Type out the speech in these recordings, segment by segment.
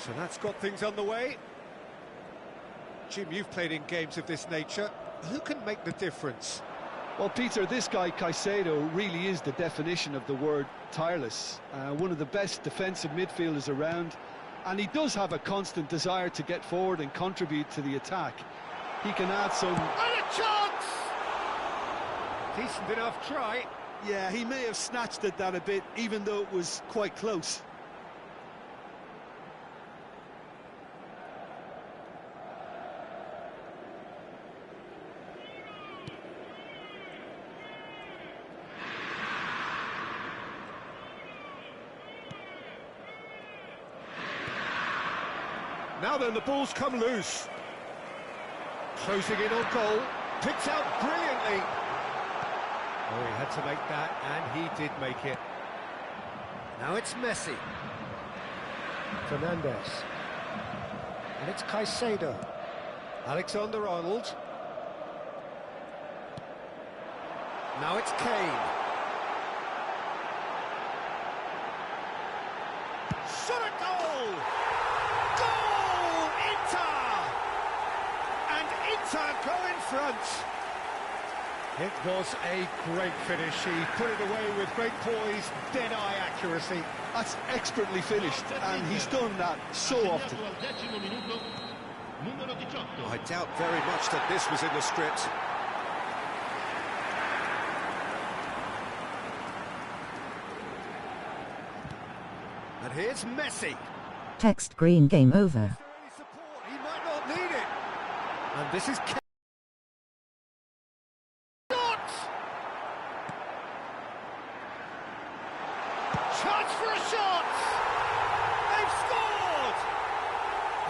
So that's got things underway. Jim, you've played in games of this nature. Who can make the difference? Well, Peter, this guy Caicedo really is the definition of the word tireless. One of the best defensive midfielders around, and he does have a constant desire to get forward and contribute to the attack. He can add some... And a chance! Decent enough try. Yeah, he may have snatched at that a bit, even though it was quite close. Now then, the ball's come loose. Closing in on goal. Picked out brilliantly. Oh, he had to make that, and he did make it. Now it's Messi. Fernandez. And it's Caicedo. Alexander-Arnold. Now it's Kane. Shot a goal! Goal! Inter! And Inter go in front. It was a great finish. He put it away with great poise, dead-eye accuracy. That's expertly finished, and he's done that so often. I doubt very much that this was in the script. And here's Messi. Text green, game over. He might not need it. And this is Kane. Chance for a shot! They've scored!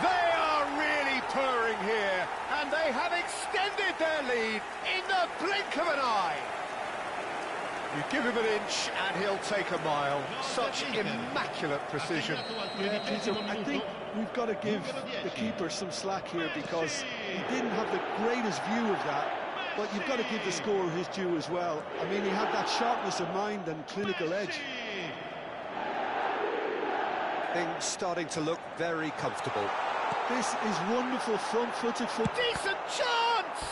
They are really purring here, and they have extended their lead in the blink of an eye. You give him an inch and he'll take a mile. Such immaculate precision. Yeah, Peter, I think we've got to give the keeper some slack here because he didn't have the greatest view of that. But you've got to give the scorer his due as well. I mean, he had that sharpness of mind and clinical edge. Things starting to look very comfortable. This is wonderful front-footed football. Decent chance!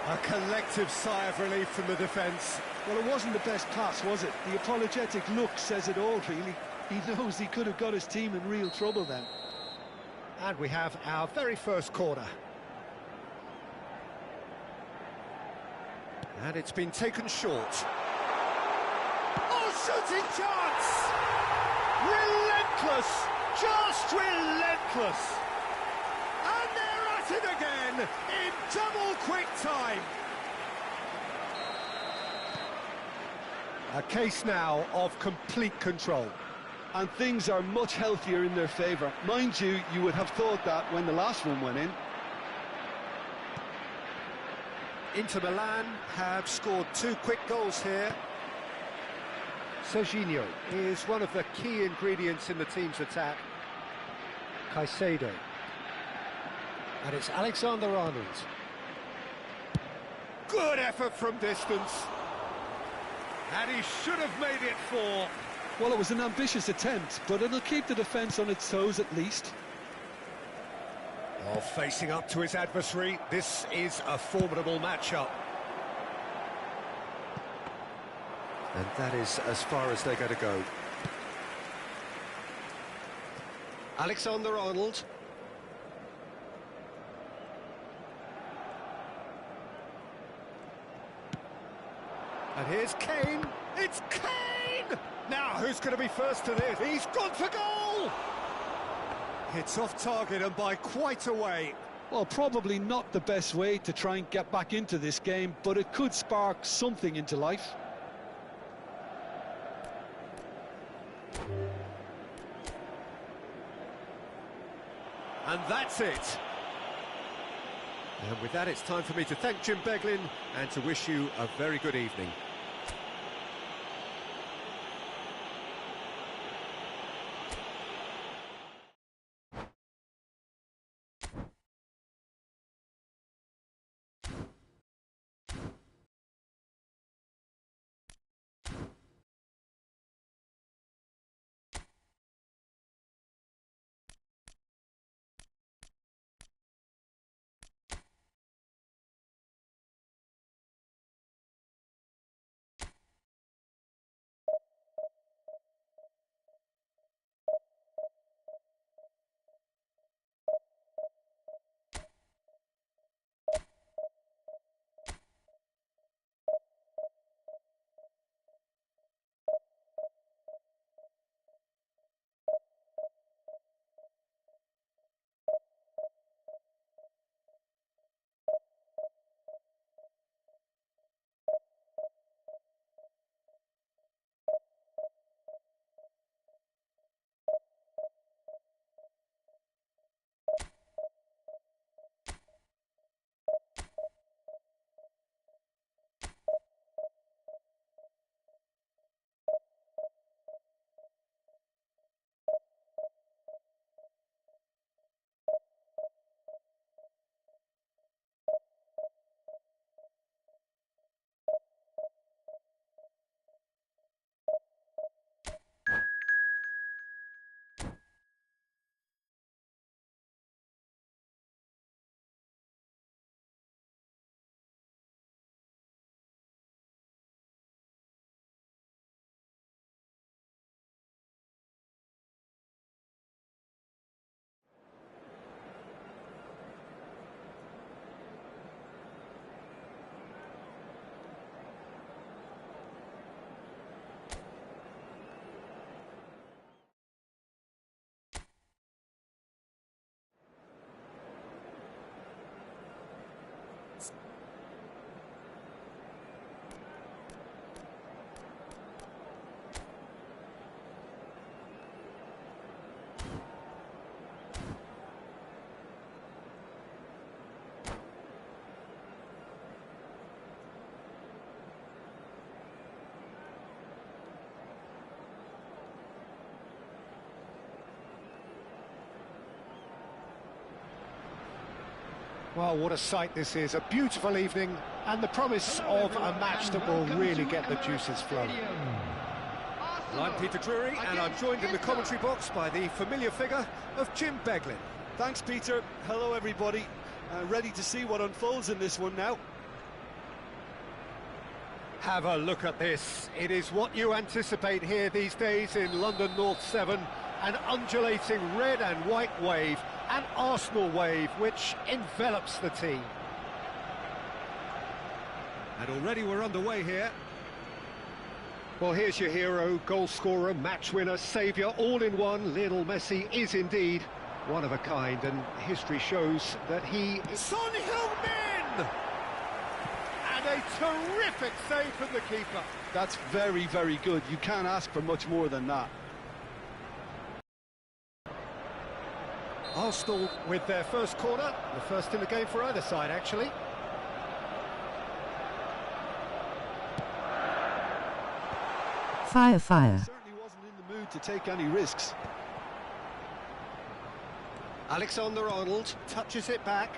A collective sigh of relief from the defence. Well, it wasn't the best pass, was it? The apologetic look says it all, really. He knows he could have got his team in real trouble then. And we have our very first corner. And it's been taken short. Oh, shooting chance! Relentless! Just relentless! And they're at it again in double quick time. A case now of complete control. And things are much healthier in their favour. Mind you, you would have thought that when the last one went in. Inter Milan have scored 2 quick goals here. Serginho is one of the key ingredients in the team's attack. Caicedo. And it's Alexander-Arnold. Good effort from distance. And he should have made it 4. Well, it was an ambitious attempt, but it'll keep the defence on its toes at least. Oh, facing up to his adversary, this is a formidable matchup. And that is as far as they're going to go. Alexander-Arnold. And here's Kane. It's Kane! Now, who's going to be first to this? He's gone for goal! It's off target and by quite a way. Well, probably not the best way to try and get back into this game, but it could spark something into life. And that's it. And with that, it's time for me to thank Jim Beglin and to wish you a very good evening. Well, what a sight this is. A beautiful evening and the promise of a match that will really get the juices flowing. Well, I'm Peter Drury, and I'm joined in the commentary box by the familiar figure of Jim Beglin. Thanks, Peter. Hello, everybody. Ready to see what unfolds in this one now. Have a look at this. It is what you anticipate here these days in London North 7. An undulating red and white wave, an Arsenal wave which envelops the team. And already we're underway here. Well, here's your hero, goal scorer, match winner, saviour, all in one. Lionel Messi is indeed one of a kind, and history shows that he... Son Heung-min! And a terrific save from the keeper. That's very, very good. You can't ask for much more than that. Arsenal with their first corner, the first in the game for either side, actually. Fire, fire. Certainly wasn't in the mood to take any risks. Alexander-Arnold touches it back.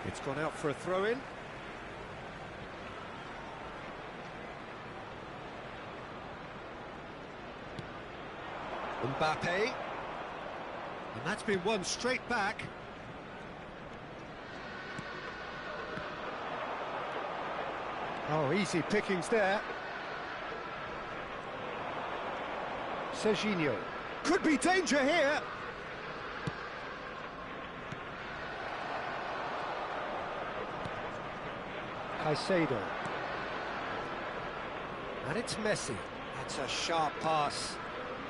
It's gone out for a throw-in. Mbappe. And that's been won straight back. Oh, easy pickings there. Serginho. Could be danger here. Caicedo. And it's Messi. That's a sharp pass.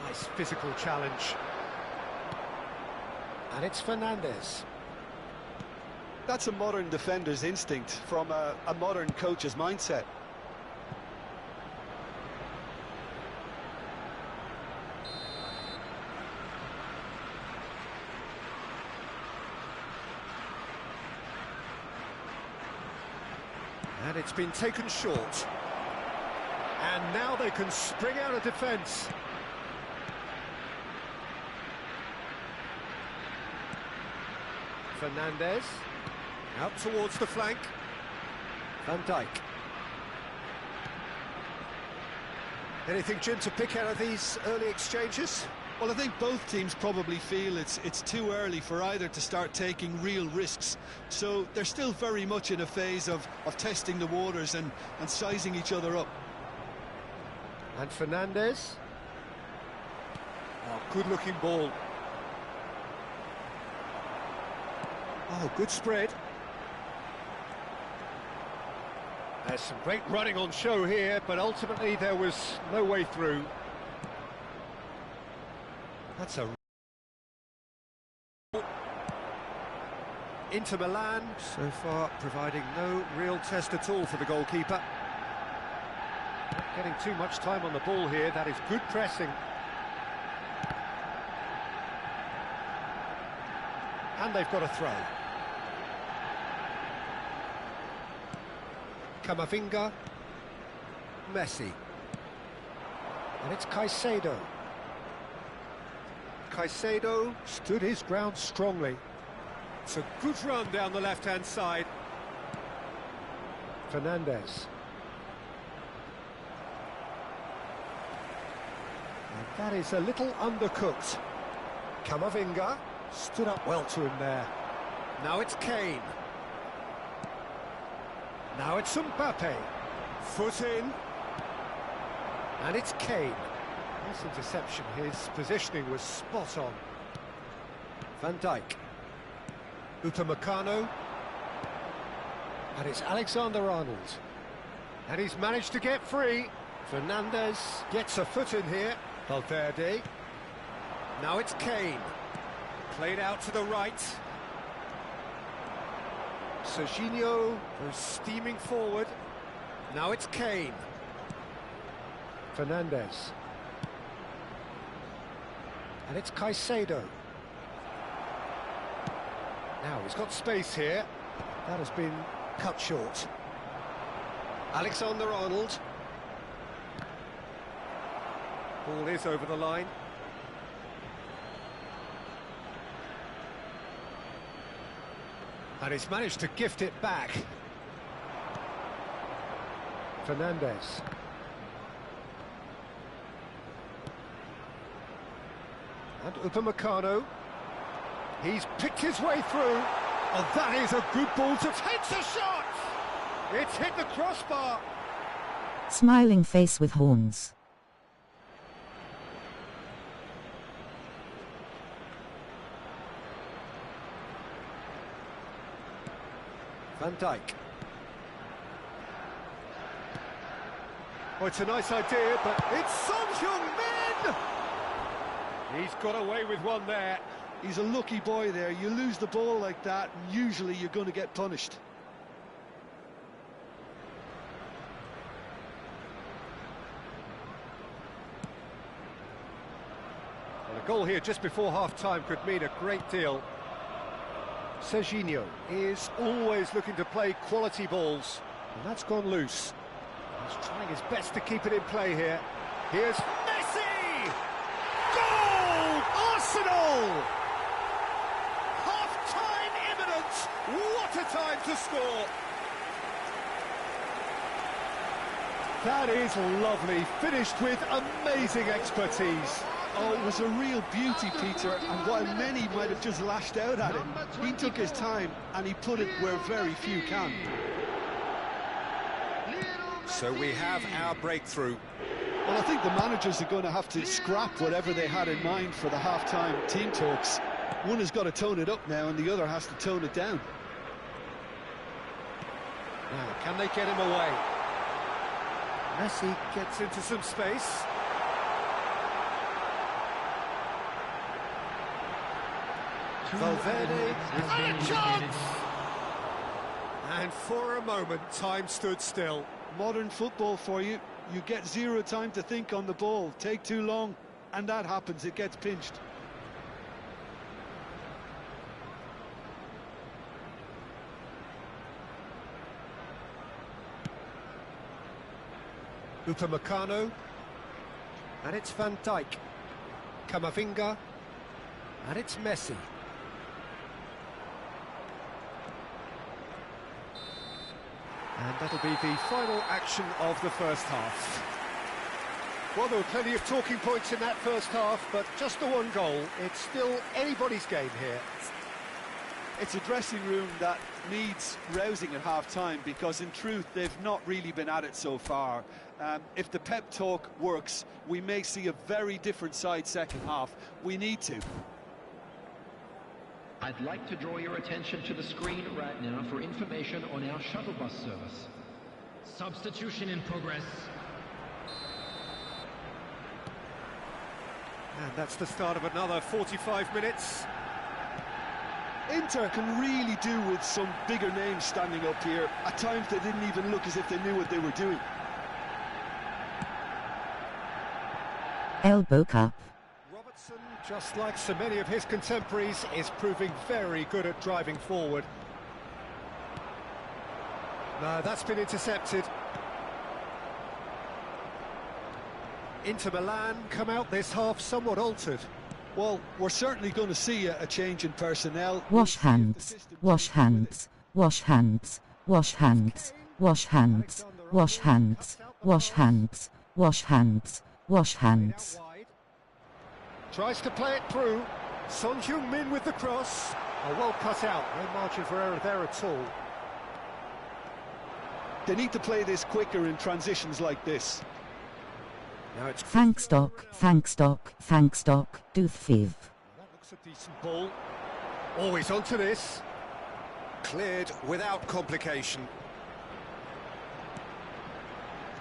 Nice physical challenge. And it's Fernandes. That's a modern defender's instinct from a modern coach's mindset. And it's been taken short. And now they can spring out of defence. Fernandes. Out towards the flank. Van Dijk. Anything, Jim, to pick out of these early exchanges? Well, I think both teams probably feel it's too early for either to start taking real risks. So they're still very much in a phase of testing the waters and sizing each other up. And Fernandes. Oh, good-looking ball. Oh, good spread. There's some great running on show here, but ultimately there was no way through. That's a... Inter Milan, so far providing no real test at all for the goalkeeper. Not getting too much time on the ball here, that is good pressing. And they've got a throw. Camavinga, Messi, and it's Caicedo. Caicedo stood his ground strongly. It's a good run down the left-hand side. Fernandes. And that is a little undercooked. Camavinga stood up well to him there. Now it's Kane. Now it's Mbappe. Foot in. And it's Kane. Nice interception. His positioning was spot on. Van Dijk. Upamecano. And it's Alexander-Arnold. And he's managed to get free. Fernandes gets a foot in here. Valverde. Now it's Kane. Played out to the right. Serginho goes steaming forward. Now it's Kane. Fernandes. And it's Caicedo. Now he's got space here. That has been cut short. Alexander-Arnold. Ball is over the line. And he's managed to gift it back. Fernandez. And Upamecano. He's picked his way through. Oh, that is a good ball to Takes a shot! It's hit the crossbar. Smiling face with horns. Van Dijk. Oh, it's a nice idea, but it's Son Heung-min! He's got away with one there. He's a lucky boy there. You lose the ball like that, and usually you're going to get punished. Well, a goal here just before half-time could mean a great deal. Serginho is always looking to play quality balls, and that's gone loose. He's trying his best to keep it in play here. Here's Messi! Goal! Arsenal! Half-time imminent. What a time to score. That is lovely, finished with amazing expertise. Oh, it was a real beauty, Peter, and while many might have just lashed out at him, he took his time and he put it where very few can. So we have our breakthrough. Well, I think the managers are going to have to scrap whatever they had in mind for the half-time team talks. One has got to tone it up now and the other has to tone it down. Now, can they get him away? Messi gets into some space. Valverde, And a chance! and for a moment time stood still. Modern football for you. You get zero time to think on the ball. Take too long, and that happens. It gets pinched. Upamecano, and it's Van Dijk. Camavinga, and it's Messi. And that'll be the final action of the first half. Well, there were plenty of talking points in that first half, but just the one goal. It's still anybody's game here. It's a dressing room that needs rousing at half-time because, in truth, they've not really been at it so far. If the pep talk works, we may see a very different side second half. We need to. I'd like to draw your attention to the screen right now for information on our shuttle bus service. Substitution in progress. And that's the start of another 45 minutes. Inter can really do with some bigger names standing up here. At times they didn't even look as if they knew what they were doing. Elbow cup. Robertson, just like so many of his contemporaries, is proving very good at driving forward. No, that's been intercepted. Inter Milan come out this half somewhat altered. Well, we're certainly going to see a change in personnel. Wash hands. Wash hands. Wash hands. Wash hands. Wash hands. Wash hands. Wash hands. Wash hands. Wash hands. Tries to play it through. Son Heung-min with the cross. Oh, well cut out. No margin for error there at all. They need to play this quicker in transitions like this. Now it's Thankstock. Thankstock. Thankstock. Doothfiv. That looks a decent ball. Always onto this. Cleared without complication.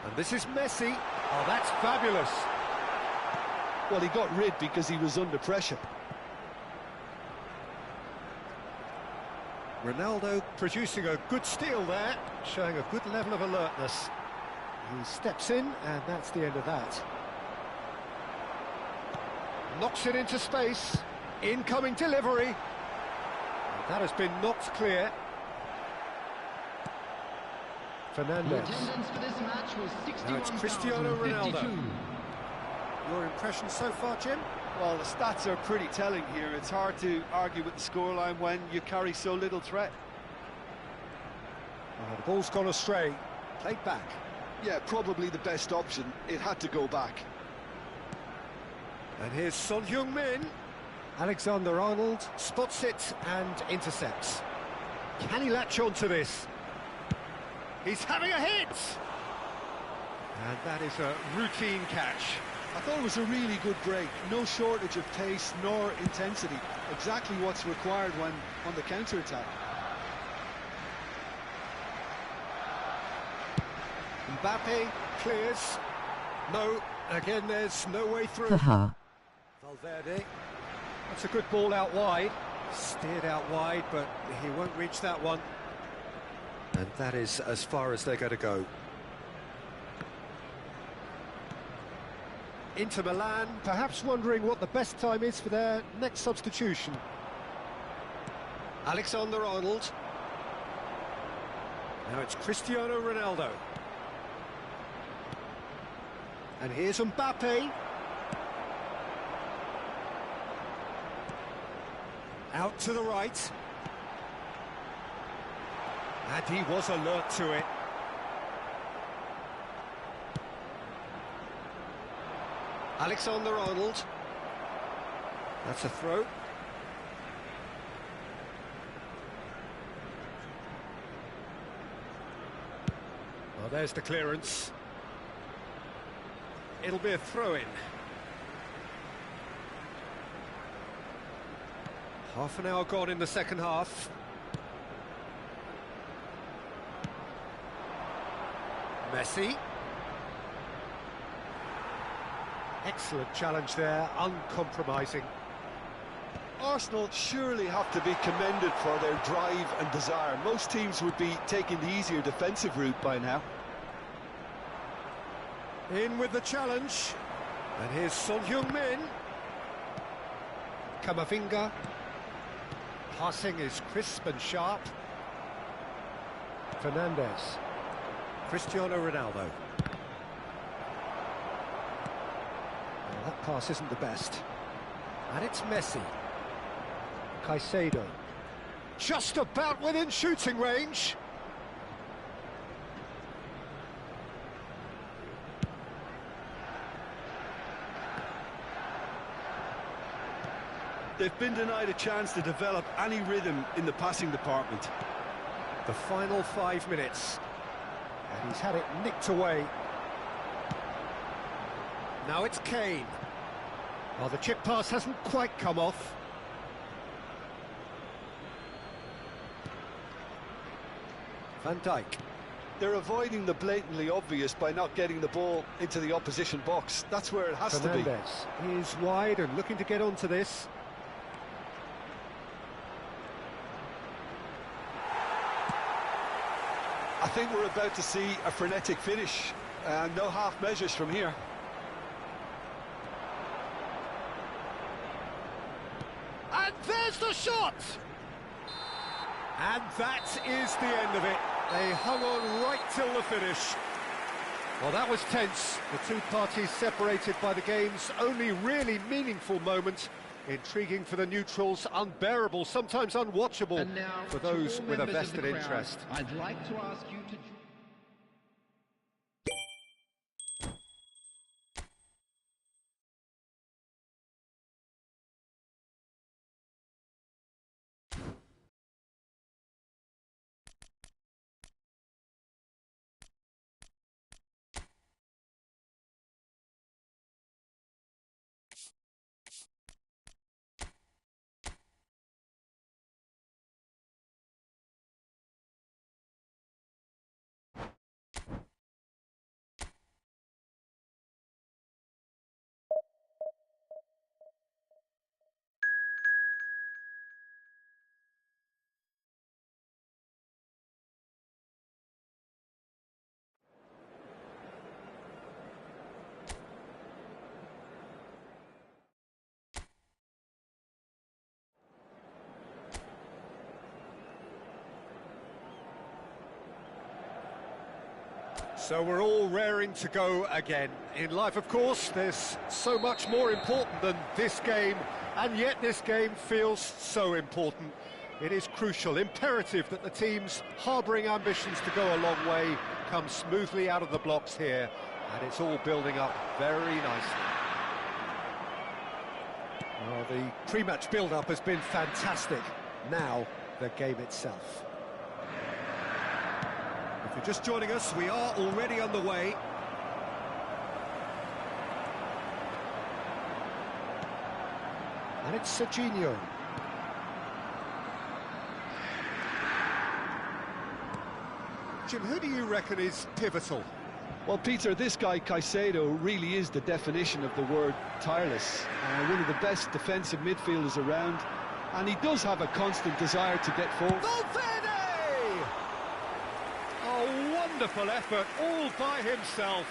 And this is Messi. Oh, that's fabulous. Well, he got rid because he was under pressure. Ronaldo producing a good steal there, showing a good level of alertness. He steps in, and that's the end of that. Knocks it into space. Incoming delivery. And that has been knocked clear. Fernandez. Attendance for this match was Now it's Cristiano Ronaldo. Your impression so far, Jim? Well, the stats are pretty telling here. It's hard to argue with the scoreline when you carry so little threat. Oh, the ball's gone astray. Played back. Yeah, probably the best option. It had to go back. And here's Son Heung-min. Alexander-Arnold spots it and intercepts. Can he latch on to this? He's having a hit! And that is a routine catch. I thought it was a really good break. No shortage of pace nor intensity. Exactly what's required when on the counter-attack. Mbappe clears. No, again there's no way through. Haha. Valverde. That's a good ball out wide. Steered out wide, but he won't reach that one. And that is as far as they're going to go. Inter Milan, perhaps wondering what the best time is for their next substitution. Alexander-Arnold. Now it's Cristiano Ronaldo. And here's Mbappe. Out to the right. And he was alert to it. Alexander-Arnold. That's a throw. Well, there's the clearance. It'll be a throw-in. Half an hour gone in the second half. Messi. Excellent challenge there, uncompromising. Arsenal surely have to be commended for their drive and desire. Most teams would be taking the easier defensive route by now. In with the challenge. And here's Son Heung-min. Camavinga. Passing is crisp and sharp. Fernandes. Cristiano Ronaldo. Well, that pass isn't the best. And it's Messi. Caicedo. Just about within shooting range. They've been denied a chance to develop any rhythm in the passing department. The final 5 minutes. And he's had it nicked away. Now it's Kane. Well, the chip pass hasn't quite come off. Van Dijk. They're avoiding the blatantly obvious by not getting the ball into the opposition box. That's where it has to be. Fernandes is wide and looking to get onto this. I think we're about to see a frenetic finish. No half measures from here. And there's the shot! And that is the end of it. They hung on right till the finish. Well, that was tense. The two parties separated by the game's only really meaningful moment. Intriguing for the neutrals, unbearable, sometimes unwatchable for those with a vested interest. I'd like to ask you to... So we're all raring to go again. In life, of course, there's so much more important than this game, and yet this game feels so important. It is crucial, imperative that the teams harbouring ambitions to go a long way come smoothly out of the blocks here, and it's all building up very nicely. Well, the pre-match build-up has been fantastic. Now, the game itself. If you're just joining us, we are already underway. And it's Serginho. Jim, who do you reckon is pivotal? Well, Peter, this guy Caicedo really is the definition of the word tireless. One of the best defensive midfielders around, and he does have a constant desire to get forward. Valverde! A wonderful effort, all by himself.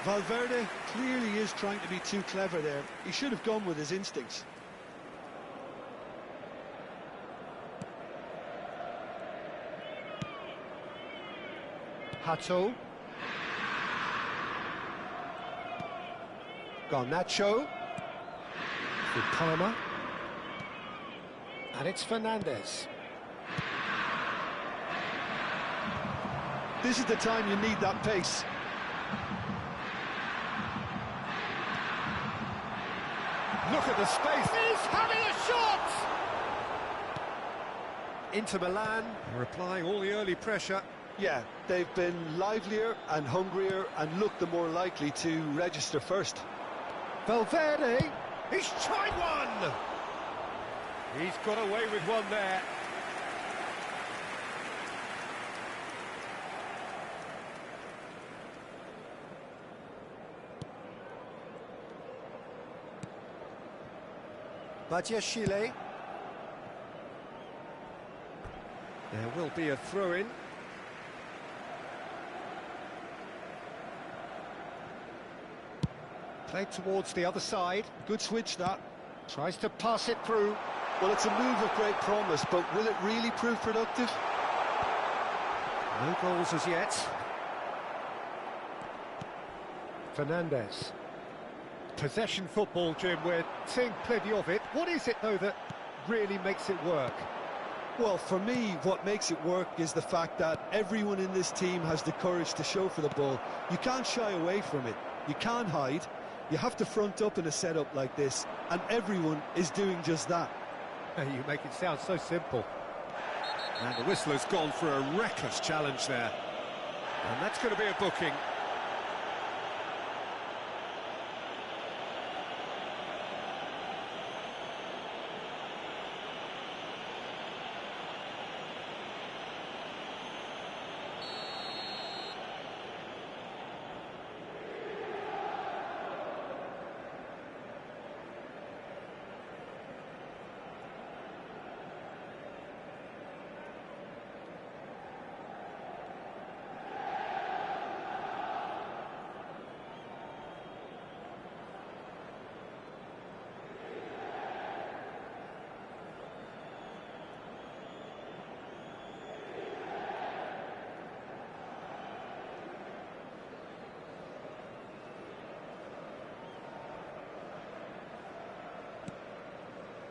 Valverde clearly is trying to be too clever there. He should have gone with his instincts. Hato. Garnacho. With Palmer. And it's Fernandez. This is the time you need that pace. Look at the space. He's having a shot! Inter Milan are applying all the early pressure. Yeah, they've been livelier and hungrier and looked the more likely to register first. Valverde, he's tried one! He's got away with one there. Badiashile. There will be a throw-in. Played towards the other side. Good switch, that. Tries to pass it through. Well, it's a move of great promise, but will it really prove productive? No goals as yet. Fernandez. Possession football, Jim, we're seeing plenty of it. What is it, though, that really makes it work? Well, for me, what makes it work is the fact that everyone in this team has the courage to show for the ball. You can't shy away from it. You can't hide. You have to front up in a setup like this, and everyone is doing just that. You make it sound so simple. And the whistler's gone for a reckless challenge there. And that's going to be a booking.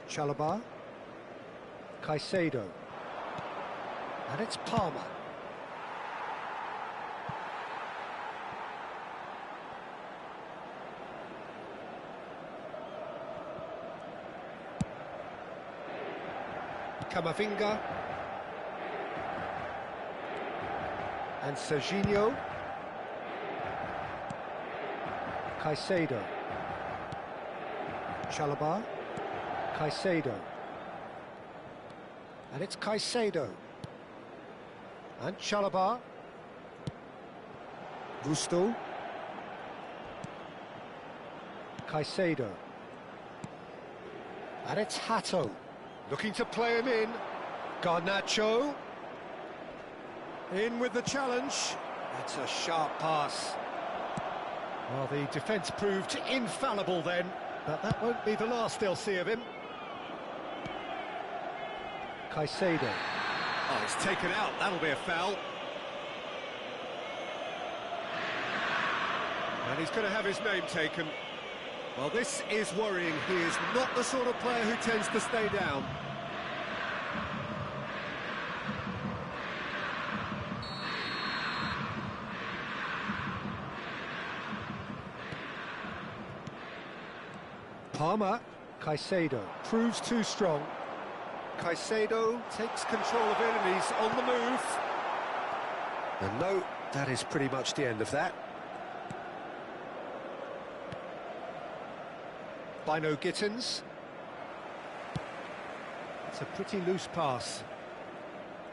Chalobah, Caicedo, and it's Palmer. Camavinga, and Serginho, Caicedo, Chalobah, Caicedo, and it's Caicedo, and Chalobah, Gusto, Caicedo, and it's Hato, looking to play him in, Garnacho, in with the challenge, that's a sharp pass. Well, the defence proved infallible then, but that won't be the last they'll see of him. Caicedo. Oh, it's taken out. That'll be a foul. And he's going to have his name taken. Well, this is worrying. He is not the sort of player who tends to stay down. Palmer. Caicedo proves too strong. Caicedo takes control of it and he's on the move. And no, that is pretty much the end of that. Bino Gittins. It's a pretty loose pass.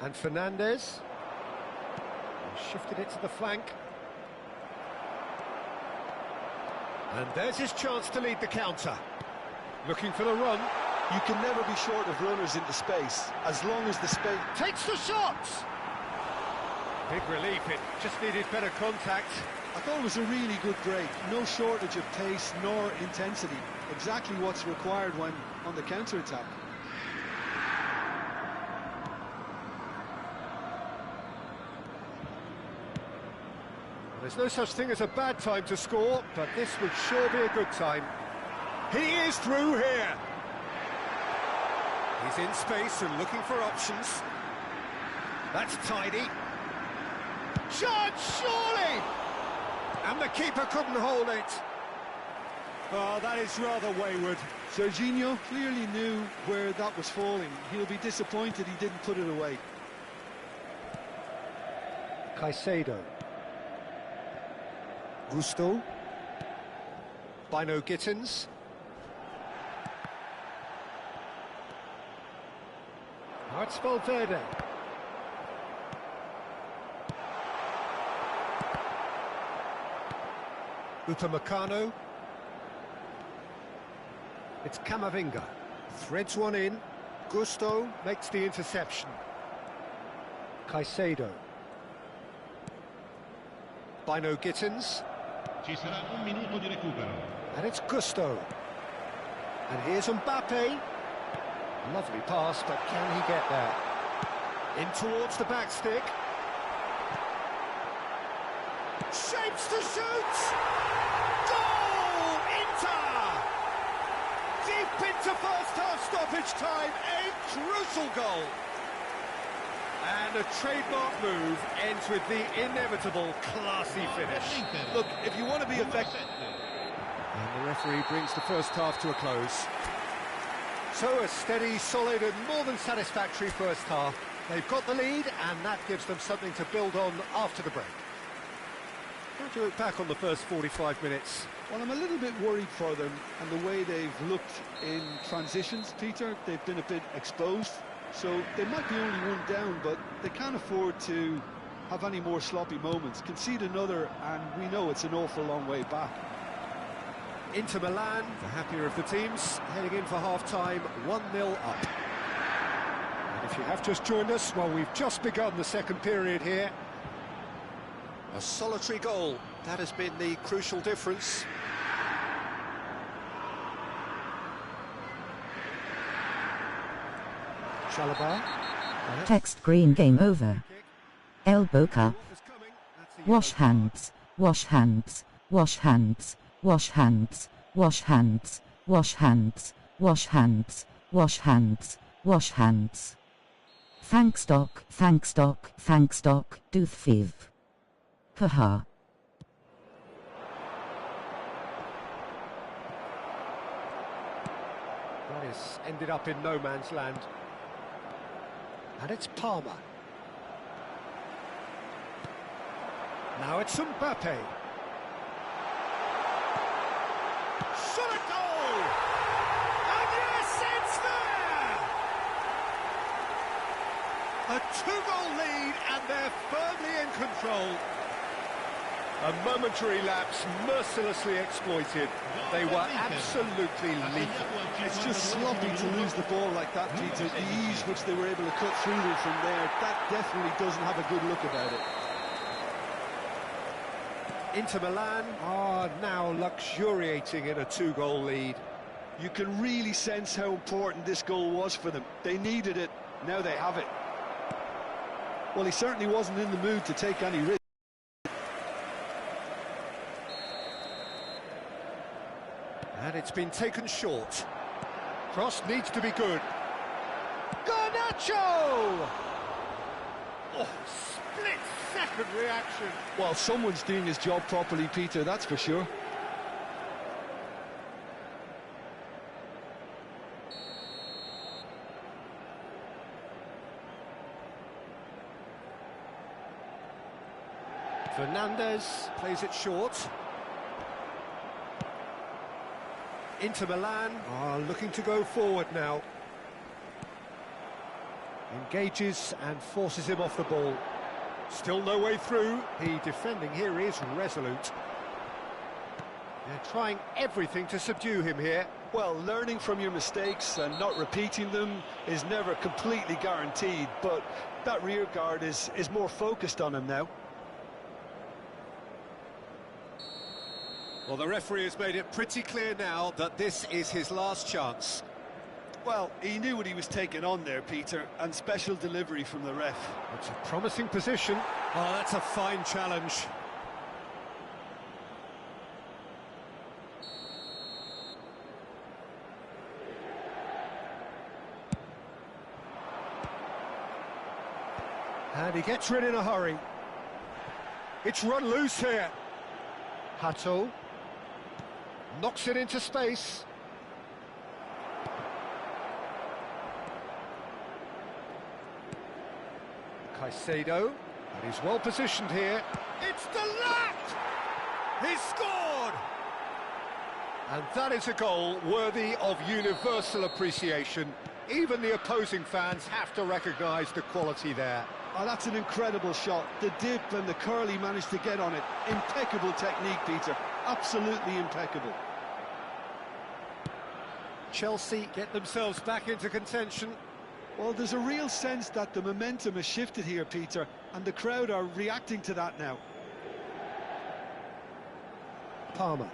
And Fernandez. Shifted it to the flank. And there's his chance to lead the counter. Looking for the run. You can never be short of runners into space, as long as the space... Takes the shot! Big relief, it just needed better contact. I thought it was a really good break. No shortage of pace nor intensity. Exactly what's required when on the counter-attack. There's no such thing as a bad time to score, but this would sure be a good time. He is through here. He's in space and looking for options. That's tidy. Chance, surely! And the keeper couldn't hold it. Oh, that is rather wayward. Serginho clearly knew where that was falling. He'll be disappointed he didn't put it away. Caicedo. Gusto. Bino Gittins. Now it's Valverde. Upamecano. It's Camavinga. Threads one in. Gusto makes the interception. Caicedo. Bino Gittins. Ci sarà un minuto di recupero. And it's Gusto. And here's Mbappe. Lovely pass, but can he get there? In towards the back stick. Shapes to shoot! Goal! Inter! Deep into first-half stoppage time, a crucial goal. And a trademark move ends with the inevitable classy finish. Look, if you want to be effective... And the referee brings the first half to a close. So a steady, solid and more than satisfactory first half. They've got the lead and that gives them something to build on after the break. How do you look back on the first 45 minutes? Well, I'm a little bit worried for them and the way they've looked in transitions, Peter. They've been a bit exposed. So they might be only one down, but they can't afford to have any more sloppy moments. Concede another, and we know it's an awful long way back. Inter Milan, the happier of the teams, heading in for half-time, 1-0 up. And if you have just joined us, well, we've just begun the second period here. A solitary goal, that has been the crucial difference. Chalobah. Text green game over. Elbow cup. Wash hands, wash hands, wash hands, wash hands, wash hands, wash hands, wash hands, wash hands, wash hands. Thanks doc, dooth fiv. Haha. That has ended up in no man's land. And it's Palmer. Now it's Mbappe. Shot a goal! And yes, it's there! A two-goal lead and they're firmly in control. A momentary lapse mercilessly exploited. They were absolutely lethal. It's just sloppy to lose the ball like that, Peter. The ease which they were able to cut through it from there, that definitely doesn't have a good look about it. Inter Milan are now luxuriating in a two-goal lead. You can really sense how important this goal was for them. They needed it, now they have it. Well, he certainly wasn't in the mood to take any risk. And it's been taken short. Cross needs to be good. Garnacho! Oh, split-second reaction. Well, someone's doing his job properly, Peter, that's for sure. Fernandez plays it short. Inter Milan are looking to go forward now. Engages and forces him off the ball. Still no way through. The defending here is resolute. They're trying everything to subdue him here. Well, learning from your mistakes and not repeating them is never completely guaranteed, but that rear guard is more focused on him now. Well, the referee has made it pretty clear now that this is his last chance. Well, he knew what he was taking on there, Peter, and special delivery from the ref. It's a promising position. Oh, that's a fine challenge. And he gets rid in a hurry. It's run loose here. Hato knocks it into space. Caicedo, but he's well positioned here. It's the left! He's scored! And that is a goal worthy of universal appreciation. Even the opposing fans have to recognise the quality there. Oh, that's an incredible shot. The dip and the curl he managed to get on it. Impeccable technique, Peter. Absolutely impeccable. Chelsea get themselves back into contention. Well, there's a real sense that the momentum has shifted here, Peter, and the crowd are reacting to that now. Palmer.